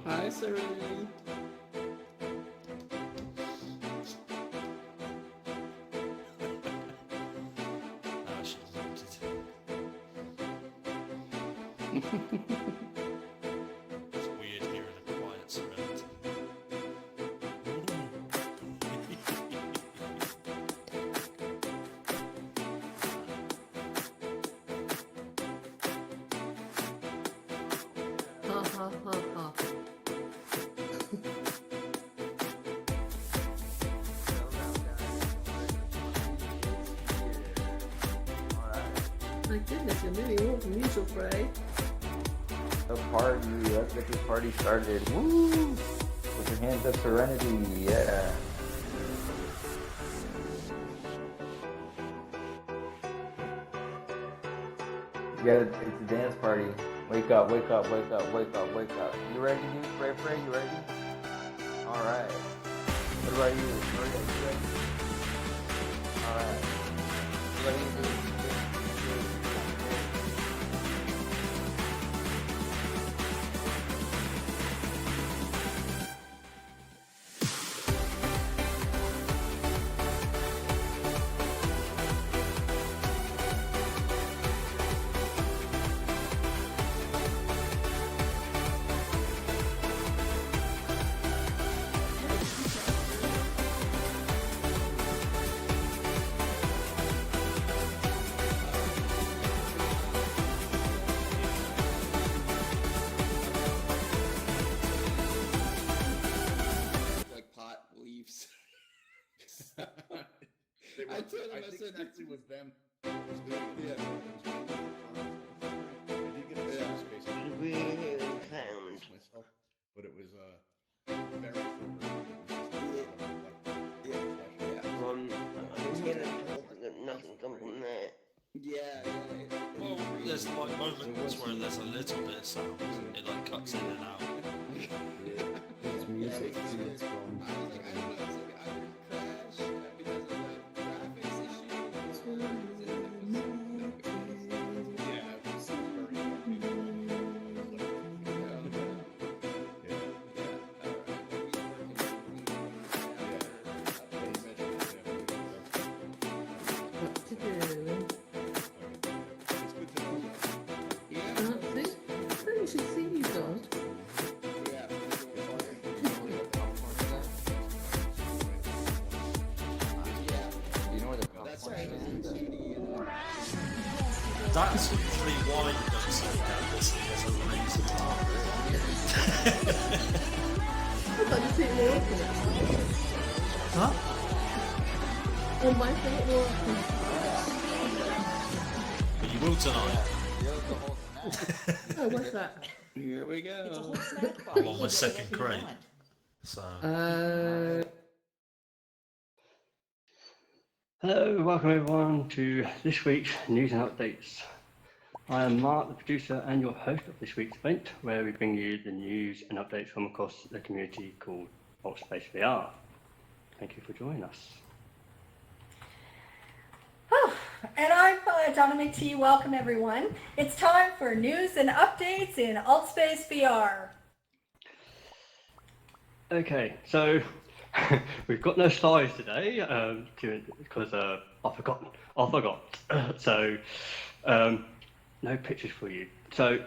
Hi, Serenity. She muted. It's weird hearing a quiet Serenity. Ha ha ha ha. My goodness, you're moving on from usual, Frey. The party, let's get this party started. Woo! With your hands up, Serenity, yeah. Yeah, it's a dance party. Wake up, wake up, wake up, wake up, wake up. You ready, dude? Frey, you ready? Alright. What about you? You ready? Alright. What about you, dude? Like pot leaves. I told him, I think said, it actually was them. Yeah. I did get a Yeah. space Really found. myself, but it was very I'm getting told that nothing come from that. Yeah. Well, there's like moments where there's a little bit of sound. It like cuts in and out. It's music. I was like, I don't know, it's like either crash because of the graphics issue, or Yeah, it was very What to do? It's good to know that. See? Oh, you should see you, God. You know where the That's popcorn right. is? That's usually why you don't see Candace. There's a reason. I thought you see it more often. Huh? Oh, my thing more often. But you will tonight. Oh, what's that? Here we go. I'm on my second crate. So Hello, welcome everyone to this week's news and updates. I am Mark, the producer and your host of this week's event, where we bring you the news and updates from across the community called Altspace VR. Thank you for joining us. And I'm Donna McTee. Welcome, everyone. It's time for news and updates in Altspace VR. Okay, so we've got no slides today because I forgot. So no pictures for you. So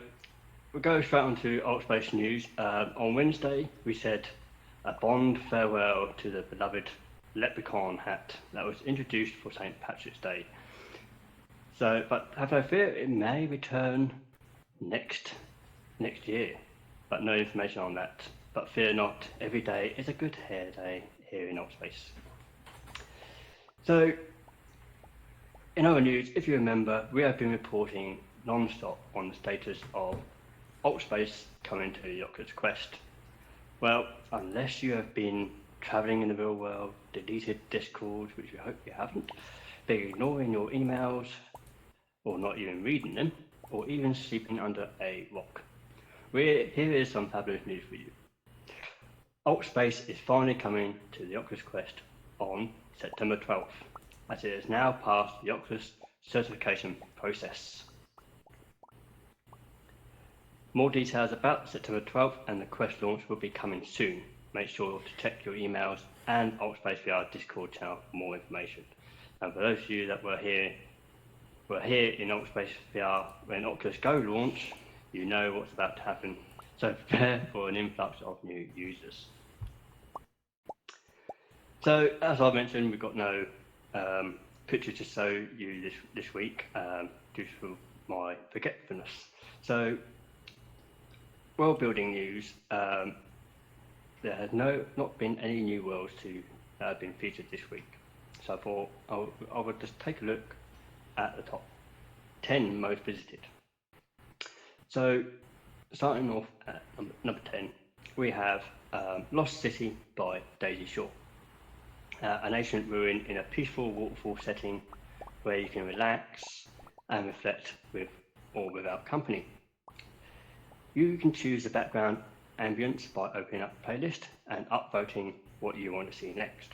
we'll go straight on to Altspace news. On Wednesday, we said a Bond farewell to the beloved leprechaun hat that was introduced for St. Patrick's Day. So, but have no fear, it may return next year, but no information on that. But fear not, every day is a good hair day here in Altspace. So, in other news, if you remember, we have been reporting non-stop on the status of Altspace coming to the Oculus Quest. Well, unless you have been travelling in the real world, deleted Discord, which we hope you haven't, been ignoring your emails, or not even reading them, or even sleeping under a rock, here is some fabulous news for you. Altspace is finally coming to the Oculus Quest on September 12th, as it has now passed the Oculus certification process. More details about September 12th and the Quest launch will be coming soon. Make sure to check your emails and Altspace VR Discord channel for more information. And for those of you that were here in Altspace VR when Oculus Go launched, you know what's about to happen. So prepare for an influx of new users. So as I mentioned, we've got no pictures to show you this week due to my forgetfulness. So world building news. There has not been any new worlds to have been featured this week. So I thought I would just take a look at the top 10 most visited. So starting off at number 10, we have Lost City by Daisy Shaw. An ancient ruin in a peaceful waterfall setting where you can relax and reflect with or without company. You can choose the background ambience by opening up the playlist and upvoting what you want to see next.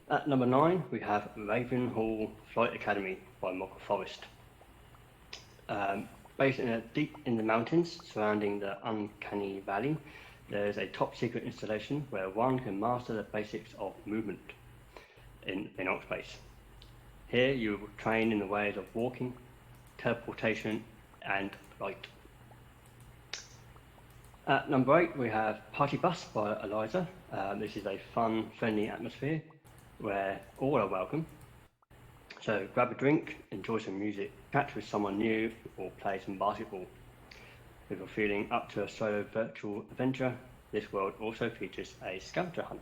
At number 9, we have Ravenhall Flight Academy by Mocha Forest. Based deep in the mountains surrounding the Uncanny Valley, there is a top secret installation where one can master the basics of movement in Altspace. Here you will train in the ways of walking, teleportation and flight. At number 8, we have Party Bus by Eliza. This is a fun, friendly atmosphere where all are welcome. So grab a drink, enjoy some music, chat with someone new, or play some basketball. If you're feeling up to a solo virtual adventure, this world also features a scavenger hunt.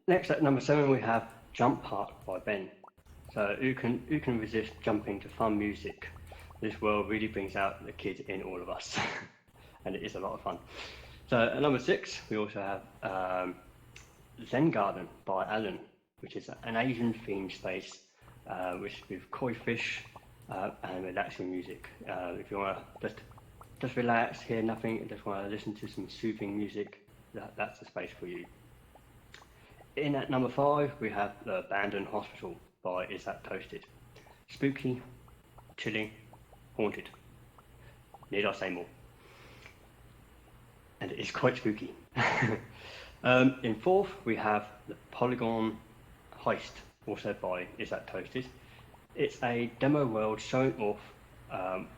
Next at number 7, we have Jump Park by Ben. So who can resist jumping to fun music? This world really brings out the kid in all of us, and it is a lot of fun. So at number 6, we also have Zen Garden by Alan, which is an Asian themed space with koi fish and relaxing music. If you want to just relax, hear nothing, and just want to listen to some soothing music, that's the space for you. In at number 5, we have The Abandoned Hospital by Is That Toasted. Spooky, chilling, haunted. Need I say more? And it is quite spooky. In 4th, we have The Polygon Heist, also by Is That Toasted. It's a demo world showing off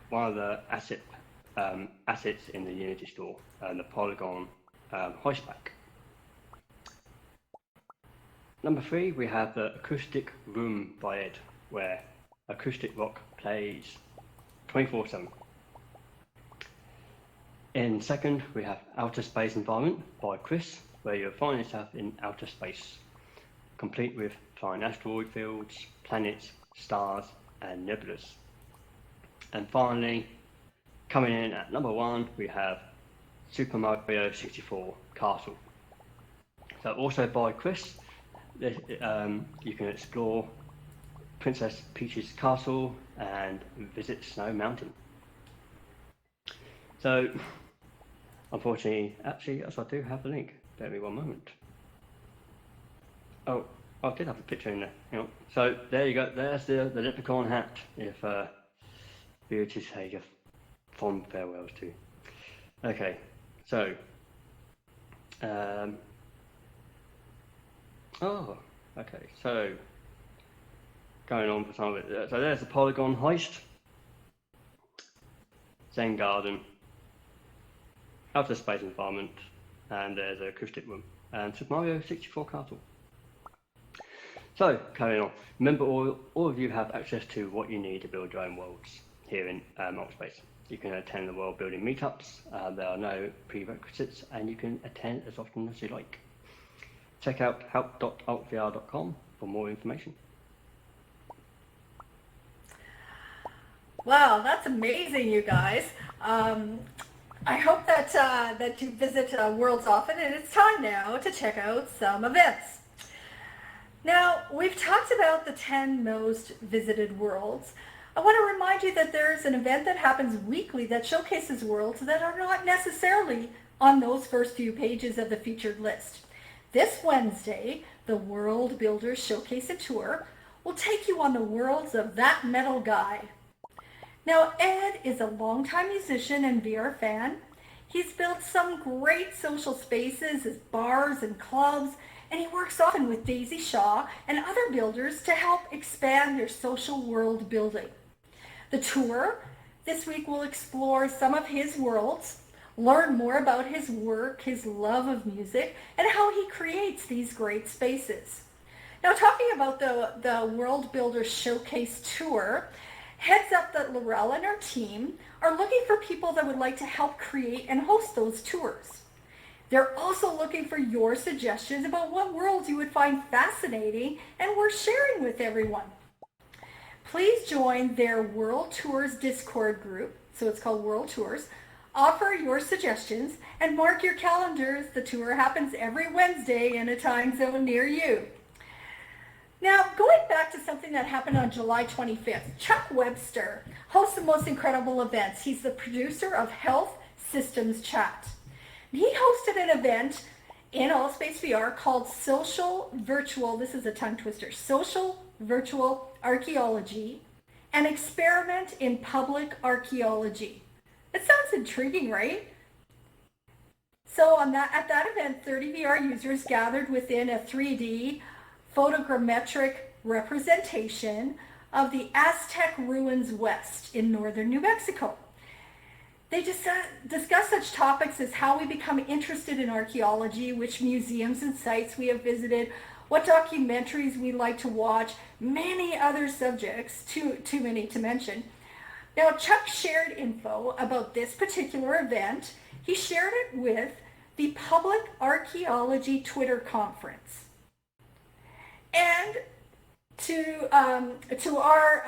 one of the assets in the Unity store, the Polygon Heist Pack. Number 3, we have The Acoustic Room by Ed, where acoustic rock plays 24/7. In 2nd, we have Outer Space Environment by Chris, where you'll find yourself in outer space, complete with flying asteroid fields, planets, stars, and nebulas. And finally, coming in at number 1, we have Super Mario 64 Castle. So also by Chris, you can explore Princess Peach's castle and visit Snow Mountain. So, unfortunately, actually, yes, I do have the link. Bear with me one moment. Oh, I did have a picture in there. You know. So there you go. There's the leprechaun hat. If you were to say your fond farewells to. Okay, so. Oh, okay. So going on for some of it. So there's the Polygon Heist, Zen Garden, Outer Space Environment, and there's an acoustic room, and Super Mario 64 Castle. So, carrying on. Remember, all of you have access to what you need to build your own worlds here in Altspace. You can attend the world building meetups, there are no prerequisites, and you can attend as often as you like. Check out help.altvr.com for more information. Wow, that's amazing, you guys. I hope that you visit Worlds often, and it's time now to check out some events. Now, we've talked about the 10 most visited worlds. I want to remind you that there's an event that happens weekly that showcases worlds that are not necessarily on those first few pages of the featured list. This Wednesday, the World Builders Showcase and Tour will take you on the worlds of That Metal Guy. Now, Ed is a longtime musician and VR fan. He's built some great social spaces as bars and clubs, and he works often with Daisy Shaw and other builders to help expand their social world building. The tour this week will explore some of his worlds, learn more about his work, his love of music, and how he creates these great spaces. Now, talking about the World Builders Showcase Tour, heads up that Laurel and her team are looking for people that would like to help create and host those tours. They're also looking for your suggestions about what worlds you would find fascinating and worth sharing with everyone. Please join their World Tours Discord group, so it's called World Tours. Offer your suggestions and mark your calendars. The tour happens every Wednesday in a time zone near you. Now, going back to something that happened on July 25th, Chuck Webster hosts the most incredible events. He's the producer of Health Systems Chat. He hosted an event in Allspace VR called Social Virtual, this is a tongue twister, Social Virtual Archaeology, an experiment in public archaeology. It sounds intriguing, right? So at that event, 30 VR users gathered within a 3D photogrammetric representation of the Aztec ruins west in northern New Mexico. They discuss such topics as how we become interested in archaeology, which museums and sites we have visited, what documentaries we like to watch, many other subjects, too many to mention. Now, Chuck shared info about this particular event. He shared it with the Public Archaeology Twitter conference. And to our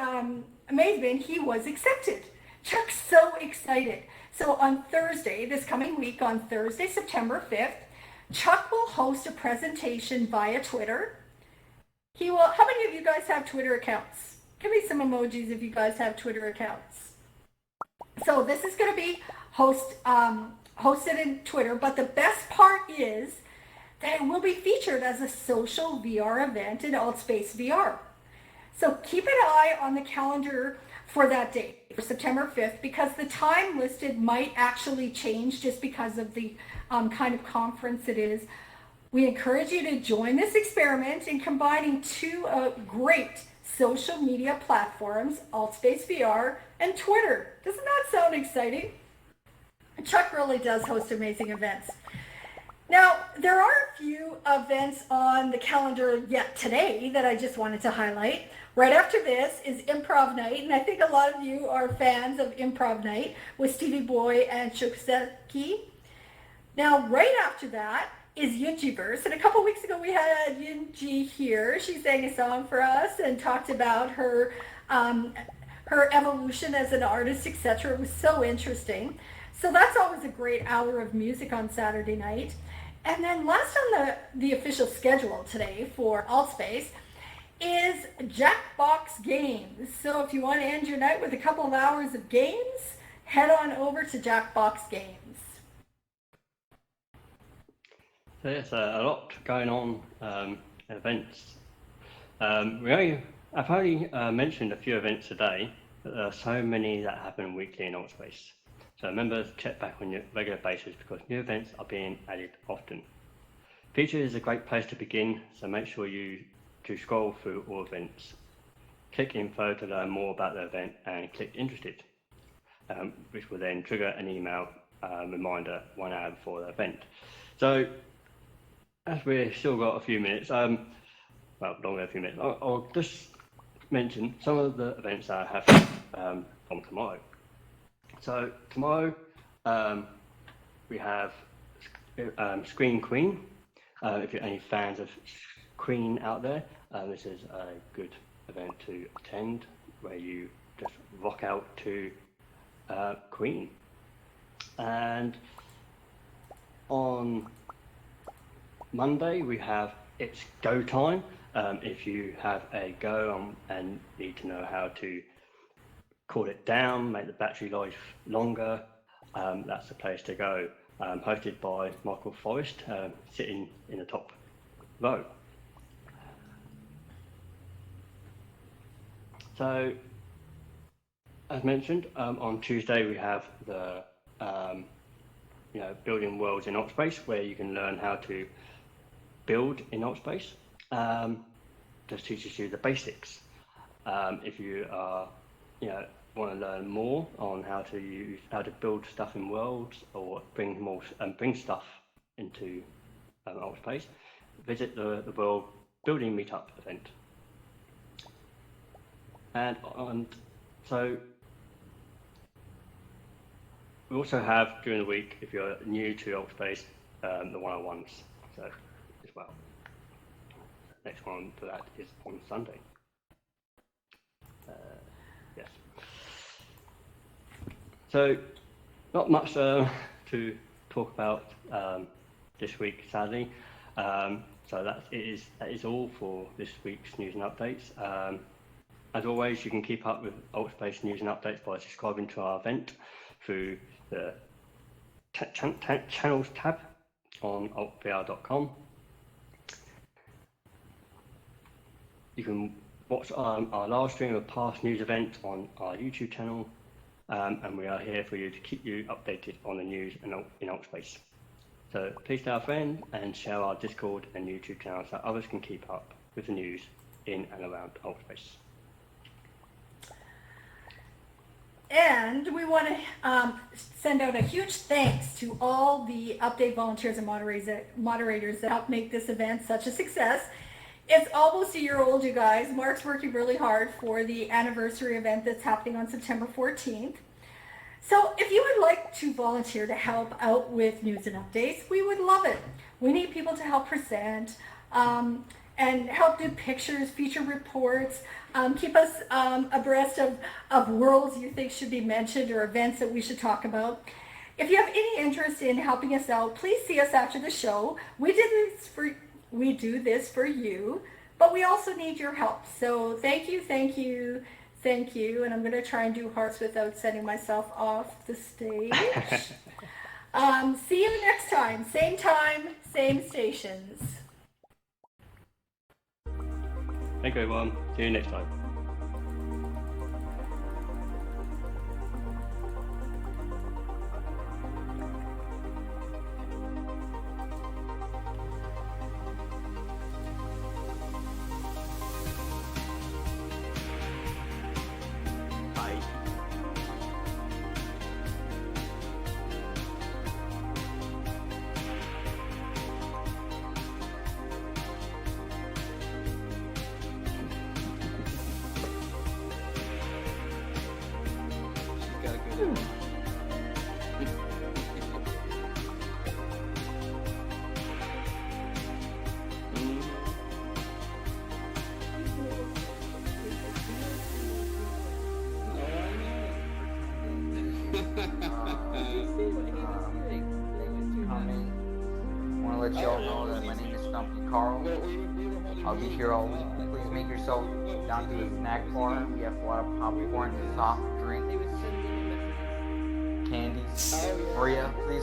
amazement, he was accepted. Chuck's so excited. So on Thursday, this coming week, on Thursday, September 5th, Chuck will host a presentation via Twitter. He will, how many of you guys have Twitter accounts? Give me some emojis if you guys have Twitter accounts. So this is going to be hosted in Twitter, but the best part is that it will be featured as a social VR event in Altspace VR. So keep an eye on the calendar for that date, for September 5th, because the time listed might actually change just because of the kind of conference it is. We encourage you to join this experiment in combining two great social media platforms, Altspace VR and Twitter. Doesn't that sound exciting? Chuck really does host amazing events. Now, there are a few events on the calendar yet today that I just wanted to highlight. Right after this is Improv Night, and I think a lot of you are fans of Improv Night with Stevie Boy and Chukzeki. Now, right after that is Yunjiverse, and a couple weeks ago we had Yunji here. She sang a song for us and talked about her evolution as an artist, etc. It was so interesting. So that's always a great hour of music on Saturday night. And then last on the official schedule today for Altspace is Jackbox Games. So if you want to end your night with a couple of hours of games, head on over to Jackbox Games. So there's a lot going on events. I've only mentioned a few events today, but there are so many that happen weekly in Altspace. So remember to check back on your regular basis because new events are being added often. Features is a great place to begin, so make sure you scroll through all events. Click info to learn more about the event and click interested, which will then trigger an email reminder 1 hour before the event. So as we've still got a few minutes, well, longer than a few minutes, I'll just mention some of the events that I have from tomorrow. So tomorrow we have Screen Queen. If you're any fans of Queen out there, this is a good event to attend where you just rock out to Queen. And on Monday we have It's Go Time. If you have a Go and need to know how to cool it down, make the battery life longer, that's the place to go. Hosted by Michael Forrest, sitting in the top row. So, as mentioned, on Tuesday we have the building worlds in Opspace, where you can learn how to build in Opspace. Just teaches you the basics. If you are, want to learn more on how to build stuff in worlds or bring stuff into Opspace, visit the World Building Meetup event. And so we also have during the week, if you're new to Opspace, the 101s. So as well. Next one for that is on Sunday. Yes. So not much to talk about this week, sadly. So that is all for this week's news and updates. As always, you can keep up with Opspace news and updates by subscribing to our event through the channels tab on altvr.com. You can watch our live stream of past news events on our YouTube channel, and we are here for you to keep you updated on the news in Opspace. So please tell a friend and share our Discord and YouTube channel so others can keep up with the news in and around Opspace. And we want to send out a huge thanks to all the update volunteers and moderators that helped make this event such a success. It's almost a year old, you guys. Mark's working really hard for the anniversary event that's happening on September 14th. So if you would like to volunteer to help out with news and updates, we would love it. We need people to help present and help do pictures, feature reports, keep us abreast of worlds you think should be mentioned or events that we should talk about. If you have any interest in helping us out, please see us after the show. We do this for you, but we also need your help. So thank you. And I'm going to try and do hearts without sending myself off the stage. See you next time, same stations. Thank you, everyone. See you next time. Bye. You gotta go. Want to let y'all know that my name is Stumpy Carl. I'll be here all week. Please make yourself down to the snack bar. We have a lot of popcorn, soft drinks, candies for you. Please